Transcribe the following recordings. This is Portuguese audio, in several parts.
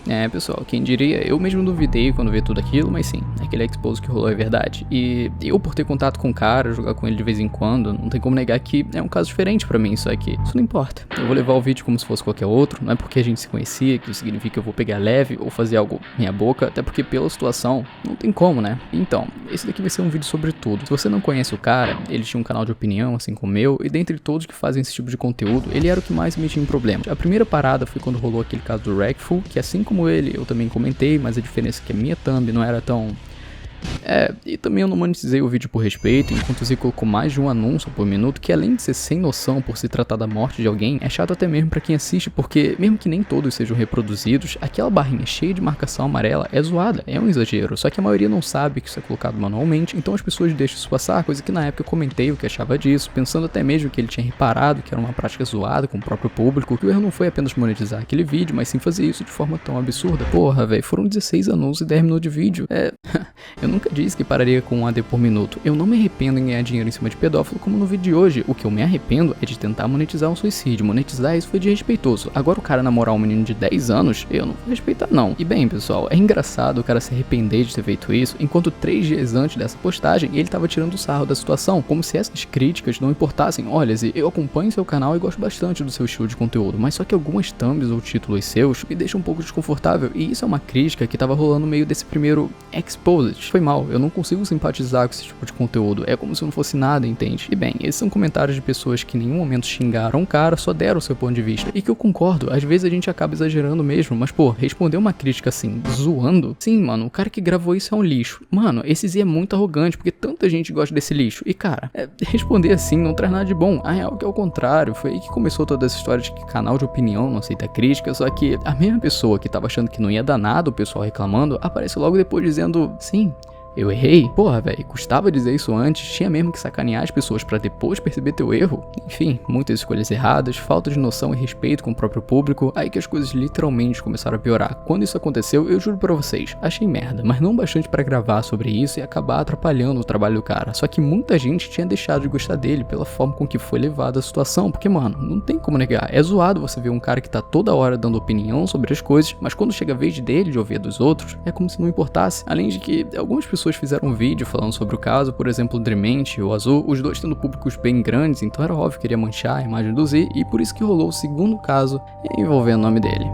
É, pessoal, quem diria, eu mesmo duvidei quando vi tudo aquilo, mas sim, aquele expose que rolou é verdade. E eu, por ter contato com o cara, jogar com ele de vez em quando, não tem como negar que é um caso diferente pra mim, só que isso não importa. Eu vou levar o vídeo como se fosse qualquer outro, não é porque a gente se conhecia que isso significa que eu vou pegar leve ou fazer algo minha boca, até porque pela situação, não tem como, né? Então, esse daqui vai ser um vídeo sobre tudo. Se você não conhece o cara, ele tinha um canal de opinião, assim como o meu, e dentre todos que fazem esse tipo de conteúdo, ele era o que mais me tinha em problema. A primeira parada foi quando rolou aquele caso do Wreckful, que assim como ele, eu também comentei, mas a diferença é que a minha thumb não era tão... e também eu não monetizei o vídeo por respeito, enquanto o Z colocou mais de um anúncio por minuto, que além de ser sem noção por se tratar da morte de alguém, é chato até mesmo pra quem assiste, porque mesmo que nem todos sejam reproduzidos, aquela barrinha cheia de marcação amarela é zoada, é um exagero, só que a maioria não sabe que isso é colocado manualmente, então as pessoas deixam isso passar, coisa que na época eu comentei o que achava disso, pensando até mesmo que ele tinha reparado que era uma prática zoada com o próprio público, que o erro não foi apenas monetizar aquele vídeo, mas sim fazer isso de forma tão absurda. Porra, velho, foram 16 anúncios e 10 minutos de vídeo, eu nunca disse que pararia com um AD por minuto. Eu não me arrependo em ganhar dinheiro em cima de pedófilo como no vídeo de hoje. O que eu me arrependo é de tentar monetizar um suicídio. Monetizar isso foi desrespeitoso. Agora o cara namorar um menino de 10 anos, eu não vou respeitar não. E bem, pessoal, é engraçado o cara se arrepender de ter feito isso, enquanto 3 dias antes dessa postagem, ele tava tirando o sarro da situação, como se essas críticas não importassem. Olha, Zê, eu acompanho seu canal e gosto bastante do seu estilo de conteúdo, mas só que algumas thumbs ou títulos seus me deixam um pouco desconfortável, e isso é uma crítica que tava rolando no meio desse primeiro exposed. Foi mal, eu não consigo simpatizar com esse tipo de conteúdo, é como se não fosse nada, entende? E bem, esses são comentários de pessoas que em nenhum momento xingaram o cara, só deram o seu ponto de vista, e que eu concordo, às vezes a gente acaba exagerando mesmo, mas pô, responder uma crítica assim, zoando, sim, mano, o cara que gravou isso é um lixo, mano, esse Z é muito arrogante, porque tanta gente gosta desse lixo, e cara, responder assim não traz nada de bom, a real que é o contrário, foi aí que começou toda essa história de que canal de opinião não aceita crítica, só que a mesma pessoa que tava achando que não ia dar nada o pessoal reclamando, aparece logo depois dizendo, sim, eu errei? Porra, velho, custava dizer isso antes, tinha mesmo que sacanear as pessoas pra depois perceber teu erro? Enfim, muitas escolhas erradas, falta de noção e respeito com o próprio público, aí que as coisas literalmente começaram a piorar. Quando isso aconteceu, eu juro pra vocês, achei merda, mas não bastante pra gravar sobre isso e acabar atrapalhando o trabalho do cara. Só que muita gente tinha deixado de gostar dele pela forma com que foi levada a situação, porque mano, não tem como negar, é zoado você ver um cara que tá toda hora dando opinião sobre as coisas, mas quando chega a vez dele de ouvir a dos outros, é como se não importasse. Além de que algumas pessoas fizeram um vídeo falando sobre o caso, por exemplo, o Dremente e o Azul, os dois tendo públicos bem grandes, então era óbvio que iria manchar a imagem do Z, e por isso que rolou o segundo caso envolvendo o nome dele.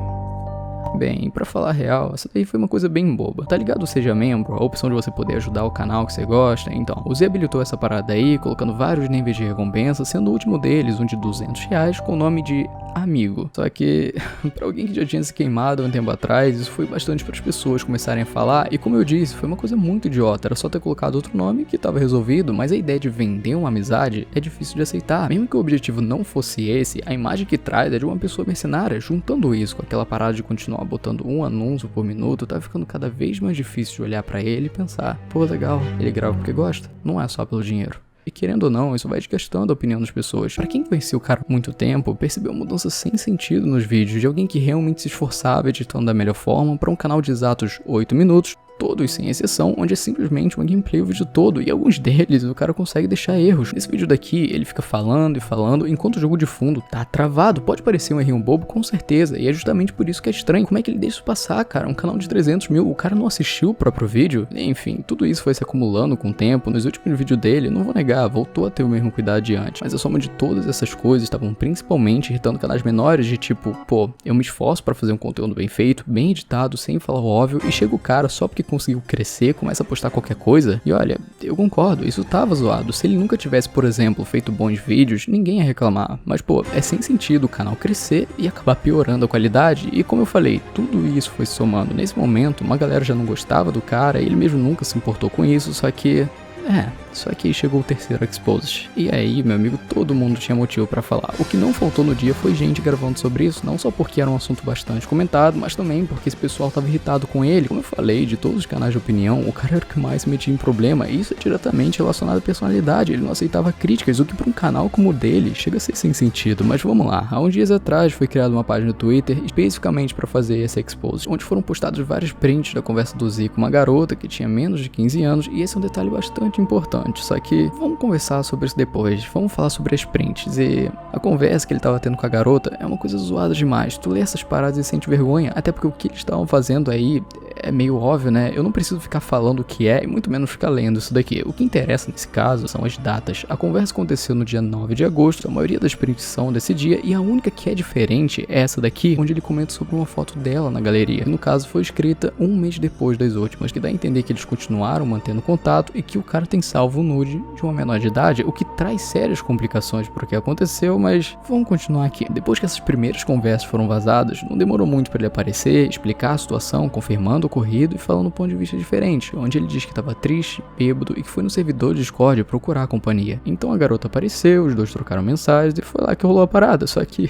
Bem, pra falar a real, essa daí foi uma coisa bem boba. Tá ligado o Seja Membro, a opção de você poder ajudar o canal que você gosta? Então, o Z habilitou essa parada aí, colocando vários níveis de recompensa, sendo o último deles um de R$200 com o nome de Amigo. Só que, pra alguém que já tinha se queimado há um tempo atrás, isso foi bastante para as pessoas começarem a falar, e como eu disse, foi uma coisa muito idiota, era só ter colocado outro nome que tava resolvido, mas a ideia de vender uma amizade é difícil de aceitar. Mesmo que o objetivo não fosse esse, a imagem que traz é de uma pessoa mercenária. Juntando isso com aquela parada de continuar botando um anúncio por minuto, tá ficando cada vez mais difícil de olhar pra ele e pensar, pô, legal, ele grava porque gosta, não é só pelo dinheiro. E querendo ou não, isso vai desgastando a opinião das pessoas. Pra quem conhecia o cara há muito tempo, percebeu mudanças sem sentido nos vídeos de alguém que realmente se esforçava editando da melhor forma pra um canal de exatos 8 minutos, todos sem exceção, onde é simplesmente uma gameplay o vídeo todo, e alguns deles o cara consegue deixar erros. Nesse vídeo daqui, ele fica falando e falando, enquanto o jogo de fundo tá travado. Pode parecer um errinho bobo, com certeza, e é justamente por isso que é estranho. Como é que ele deixa isso passar, cara? Um canal de 300 mil, o cara não assistiu o próprio vídeo? Enfim, tudo isso foi se acumulando com o tempo. Nos últimos vídeos dele, não vou negar, voltou a ter o mesmo cuidado de antes, mas a soma de todas essas coisas estavam principalmente irritando canais menores, de tipo, pô, eu me esforço pra fazer um conteúdo bem feito, bem editado, sem falar o óbvio, e chega o cara só porque conseguiu crescer, começa a postar qualquer coisa, e olha, eu concordo, isso tava zoado. Se ele nunca tivesse, por exemplo, feito bons vídeos, ninguém ia reclamar, mas pô, é sem sentido o canal crescer e acabar piorando a qualidade, e como eu falei, tudo isso foi somando. Nesse momento, uma galera já não gostava do cara, ele mesmo nunca se importou com isso, só que aí chegou o terceiro Exposed. E aí, meu amigo, todo mundo tinha motivo pra falar. O que não faltou no dia foi gente gravando sobre isso, não só porque era um assunto bastante comentado, mas também porque esse pessoal tava irritado com ele. Como eu falei, de todos os canais de opinião, o cara era o que mais se metia em problema, e isso é diretamente relacionado à personalidade, ele não aceitava críticas, o que pra um canal como o dele chega a ser sem sentido. Mas vamos lá, há uns dias atrás foi criada uma página no Twitter especificamente pra fazer esse Exposed, onde foram postados vários prints da conversa do Z com uma garota que tinha menos de 15 anos, e esse é um detalhe bastante bastante importante, só que vamos conversar sobre isso depois, vamos falar sobre as prints. E a conversa que ele tava tendo com a garota é uma coisa zoada demais. Tu lê essas paradas e sente vergonha, até porque o que eles estavam fazendo aí é meio óbvio, né? Eu não preciso ficar falando o que é e muito menos ficar lendo isso daqui. O que interessa nesse caso são as datas. A conversa aconteceu no dia 9 de agosto, a maioria das prints são desse dia, e a única que é diferente é essa daqui, onde ele comenta sobre uma foto dela na galeria. No caso, foi escrita um mês depois das últimas, que dá a entender que eles continuaram mantendo contato e que o cara tem salvo o nude de uma menor de idade, o que traz sérias complicações pro que aconteceu, mas vamos continuar aqui. Depois que essas primeiras conversas foram vazadas, não demorou muito para ele aparecer, explicar a situação, confirmando o ocorrido e falando um ponto de vista diferente, onde ele diz que estava triste, bêbado e que foi no servidor de Discord procurar a companhia. Então a garota apareceu, os dois trocaram mensagens e foi lá que rolou a parada, só que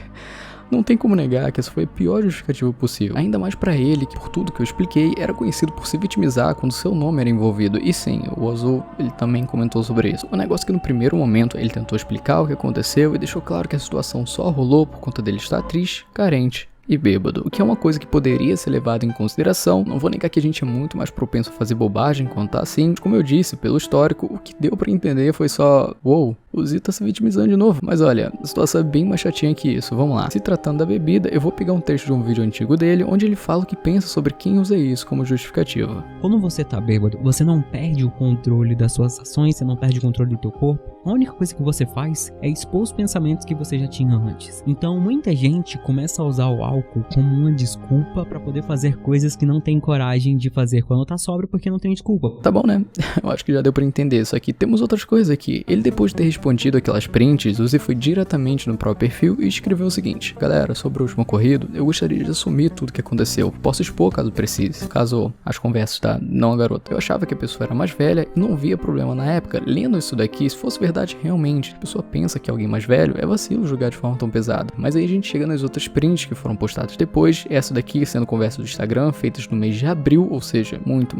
não tem como negar que essa foi a pior justificativa possível. Ainda mais pra ele, que por tudo que eu expliquei, era conhecido por se vitimizar quando seu nome era envolvido. E sim, o Azul, ele também comentou sobre isso. O negócio é que no primeiro momento ele tentou explicar o que aconteceu e deixou claro que a situação só rolou por conta dele estar triste, carente e bêbado, o que é uma coisa que poderia ser levada em consideração. Não vou negar que a gente é muito mais propenso a fazer bobagem quando tá assim. Como eu disse, pelo histórico, o que deu pra entender foi só, uou, o Z tá se vitimizando de novo. Mas olha, a situação é bem mais chatinha que isso, vamos lá. Se tratando da bebida, eu vou pegar um trecho de um vídeo antigo dele, onde ele fala o que pensa sobre quem usa isso como justificativa. Quando você tá bêbado, você não perde o controle das suas ações, você não perde o controle do teu corpo. A única coisa que você faz é expor os pensamentos que você já tinha antes. Então muita gente começa a usar o álcool como uma desculpa pra poder fazer coisas que não tem coragem de fazer quando tá sóbrio, porque não tem desculpa. Tá bom, né? Eu acho que já deu pra entender. Só que temos outras coisas aqui. Ele, depois de ter respondido aquelas prints, o Z foi diretamente no próprio perfil e escreveu o seguinte: galera, sobre o último ocorrido, eu gostaria de assumir tudo que aconteceu. Posso expor caso precise. Caso as conversas, tá? Não a garota. Eu achava que a pessoa era mais velha e não via problema na época. Lendo isso daqui, se fosse verdade realmente, a pessoa pensa que alguém mais velho, é vacilo julgar de forma tão pesada. Mas aí a gente chega nas outras prints que foram postadas depois, essa daqui sendo conversas do Instagram, feitas no mês de abril, ou seja, muito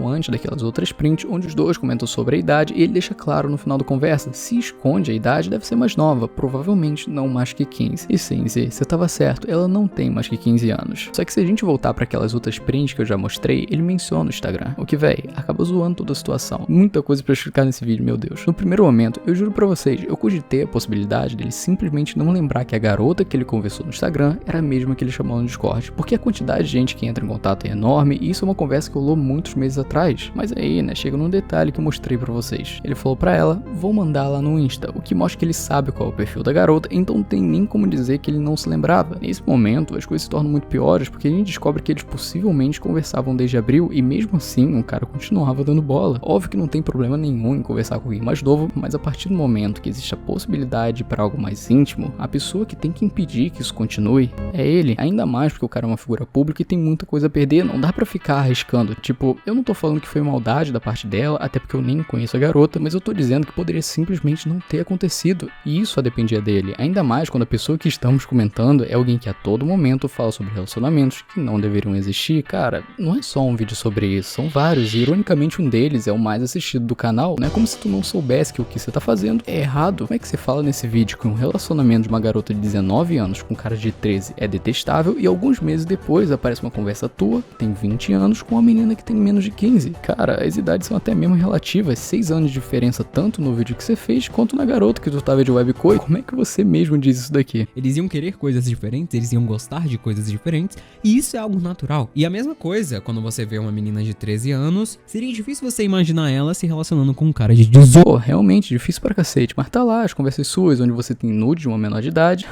antes daquelas outras prints, onde os dois comentam sobre a idade e ele deixa claro no final da conversa, se esconde a idade, deve ser mais nova, provavelmente não mais que 15. E sim, Z, você tava certo, ela não tem mais que 15 anos. Só que se a gente voltar para aquelas outras prints que eu já mostrei, ele menciona o Instagram, o que, véi, acaba zoando toda a situação. Muita coisa pra explicar nesse vídeo, meu Deus. No primeiro momento, eu juro pra vocês, eu cogitei a possibilidade dele simplesmente não lembrar que a garota que ele conversou no Instagram era a mesma que ele chamou no Discord, porque a quantidade de gente que entra em contato é enorme e isso é uma conversa que rolou muitos meses atrás. Mas aí, né, chega num detalhe que eu mostrei pra vocês. Ele falou pra ela, vou mandar lá no Insta, o que mostra que ele sabe qual é o perfil da garota, então não tem nem como dizer que ele não se lembrava. Nesse momento, as coisas se tornam muito piores, porque a gente descobre que eles possivelmente conversavam desde abril e mesmo assim, um cara continuava dando bola. Óbvio que não tem problema nenhum em conversar com alguém mais novo, mas a partir do momento que existe a possibilidade para algo mais íntimo, a pessoa que tem que impedir que isso continue é ele, ainda mais porque o cara é uma figura pública e tem muita coisa a perder, não dá pra ficar arriscando. Tipo, eu não tô falando que foi maldade da parte dela, até porque eu nem conheço a garota, mas eu tô dizendo que poderia simplesmente não ter acontecido, e isso só dependia dele, ainda mais quando a pessoa que estamos comentando é alguém que a todo momento fala sobre relacionamentos que não deveriam existir. Cara, não é só um vídeo sobre isso, são vários, e ironicamente um deles é o mais assistido do canal. Não é como se tu não soubesse que o que você tá fazendo é errado. Como é que você fala nesse vídeo que um relacionamento de uma garota de 19 anos com cara de 13 é detestável e alguns meses depois aparece uma conversa tua, que tem 20 anos, com uma menina que tem menos de 15? Cara, as idades são até mesmo relativas, 6 anos de diferença tanto no vídeo que você fez quanto na garota que tu tava de webcoin. Como é que você mesmo diz isso daqui? Eles iam querer coisas diferentes, eles iam gostar de coisas diferentes, e isso é algo natural. E a mesma coisa, quando você vê uma menina de 13 anos, seria difícil você imaginar ela se relacionando com um cara de 18. Pô, realmente difícil pra cacete, mas tá lá as conversas suas, onde você tem nude de uma menor de idade.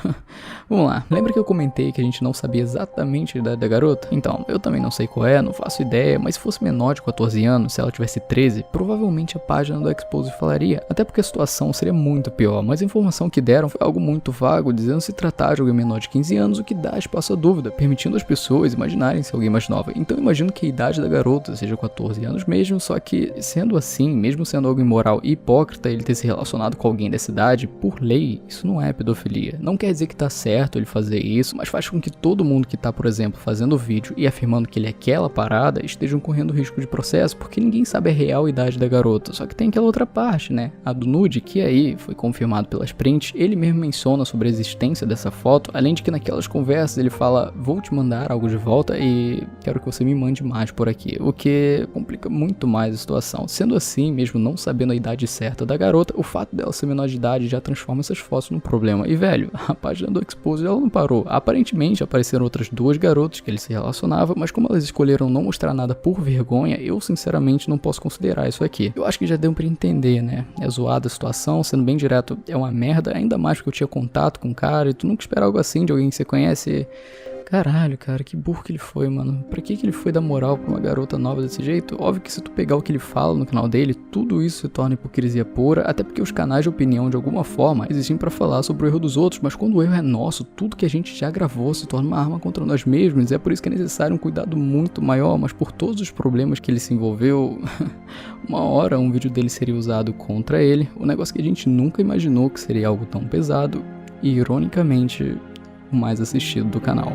Vamos lá, lembra que eu comentei que a gente não sabia exatamente a idade da garota? Então, eu também não sei qual é, não faço ideia, mas se fosse menor de 14 anos, se ela tivesse 13, provavelmente a página do Expose falaria, até porque a situação seria muito pior, mas a informação que deram foi algo muito vago, dizendo se tratar de alguém menor de 15 anos, o que dá espaço à dúvida, permitindo as pessoas imaginarem ser alguém mais nova. Então eu imagino que a idade da garota seja 14 anos mesmo, só que sendo assim, mesmo sendo algo imoral e hipócrita, ele ter se relacionado com alguém dessa idade, por lei, isso não é pedofilia. Não quer dizer que tá certo ele fazer isso, mas faz com que todo mundo que tá, por exemplo, fazendo vídeo e afirmando que ele é aquela parada, estejam correndo risco de processo, porque ninguém sabe a real idade da garota. Só que tem aquela outra parte, né? A do nude, que aí foi confirmado pelas prints, ele mesmo menciona sobre a existência dessa foto, além de que naquelas conversas ele fala, vou te mandar algo de volta e quero que você me mande mais por aqui, o que complica muito mais a situação. Sendo assim, mesmo não sabendo a idade certa da garota, o fato dela ser menor de idade já transforma essas fotos num problema. E velho, a página do Exposed ela não parou. Aparentemente apareceram outras 2 garotas que ele se relacionava, mas como elas escolheram não mostrar nada por vergonha, eu sinceramente não posso considerar isso aqui. Eu acho que já deu pra entender, né? É zoada a situação, sendo bem direto, é uma merda, ainda mais porque eu tinha contato com o cara e tu nunca espera algo assim de alguém que você conhece. Caralho, cara, que burro que ele foi, mano. Pra que ele foi dar moral pra uma garota nova desse jeito? Óbvio que se tu pegar o que ele fala no canal dele, tudo isso se torna hipocrisia pura, até porque os canais de opinião, de alguma forma, existem pra falar sobre o erro dos outros, mas quando o erro é nosso, tudo que a gente já gravou se torna uma arma contra nós mesmos, e é por isso que é necessário um cuidado muito maior, mas por todos os problemas que ele se envolveu, uma hora um vídeo dele seria usado contra ele, um negócio que a gente nunca imaginou que seria algo tão pesado, e ironicamente, o mais assistido do canal.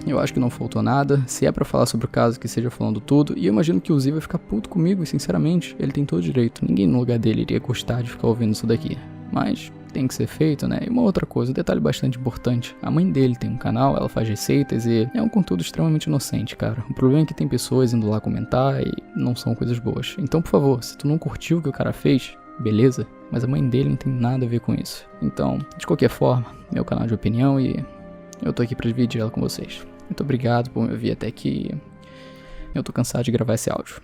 Eu acho que não faltou nada, se é pra falar sobre o caso que seja falando tudo, e eu imagino que o Z vai ficar puto comigo, e sinceramente, ele tem todo direito, ninguém no lugar dele iria gostar de ficar ouvindo isso daqui, mas tem que ser feito, né? E uma outra coisa, um detalhe bastante importante, a mãe dele tem um canal, ela faz receitas e é um conteúdo extremamente inocente, cara. O problema é que tem pessoas indo lá comentar e não são coisas boas, então por favor, se tu não curtiu o que o cara fez, beleza, mas a mãe dele não tem nada a ver com isso, então, de qualquer forma, meu canal de opinião e eu tô aqui pra dividir ela com vocês. Muito obrigado por me ouvir até aqui. Eu tô cansado de gravar esse áudio.